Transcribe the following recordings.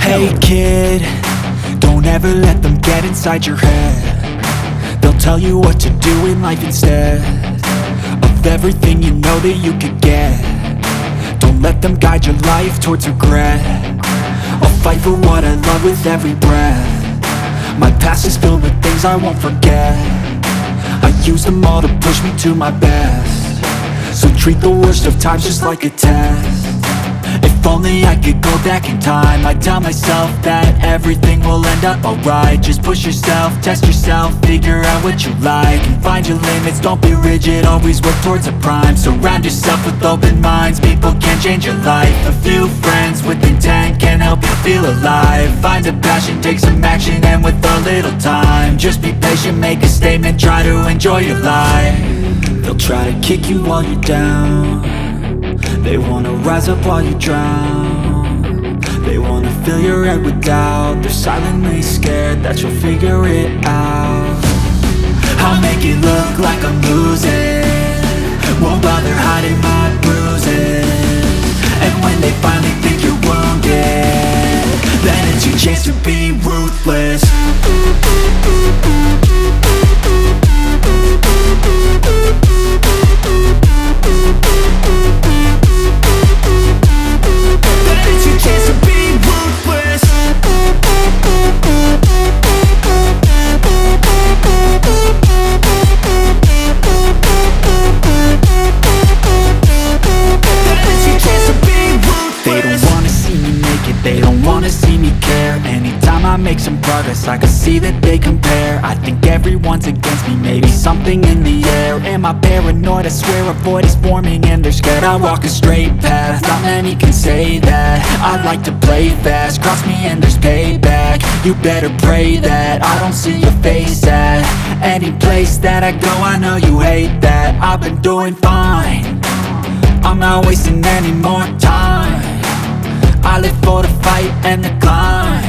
Hey kid, don't ever let them get inside your head. They'll tell you what to do in life instead of everything you know that you could get. Don't let them guide your life towards regret. I'll fight for what I love with every breath. My past is filled with things I won't forget. I use them all to push me to my best. So treat the worst of times just like a test. If only I could go back in time, I'd tell myself that everything will end up alright. Just push yourself, test yourself, figure out what you like, and find your limits, don't be rigid, always work towards a prime. Surround yourself with open minds, people can change your life. A few friends with intent can help you feel alive. Find a passion, take some action, and with a little time, just be patient, make a statement, try to enjoy your life. They'll try to kick you while you're down. They wanna rise up while you drown. They wanna fill your head with doubt. They're silently scared that you'll figure it out. I'll make it look like I'm losing, won't bother hiding my bruises. And when they finally think you're wounded, then it's your chance to be ruthless. They don't wanna see me care. Anytime I make some progress, I can see that they compare. I think everyone's against me, maybe something in the air. Am I paranoid? I swear a void is forming and they're scared I walk a straight path. Not many can say that. I like to play fast, cross me and there's payback. You better pray that I don't see your face at any place that I go. I know you hate that. I've been doing fine, I'm not wasting any more time. I live for the fight and the climb,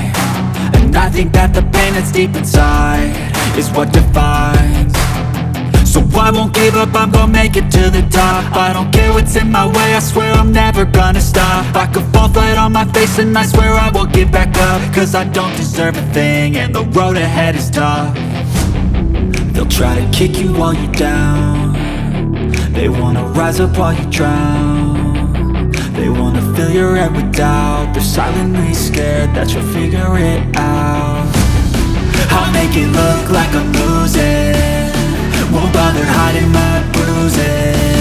and I think that the pain that's deep inside is what defines. So I won't give up, I'm gonna make it to the top. I don't care what's in my way, I swear I'm never gonna stop. I could fall flat on my face and I swear I will get back up, cause I don't deserve a thing and the road ahead is tough. They'll try to kick you while you're down. They wanna rise up while you drown. They wanna fill your head with doubt. They're silently scared that you'll figure it out. I'll make it look like I'm losing, won't bother hiding my bruises.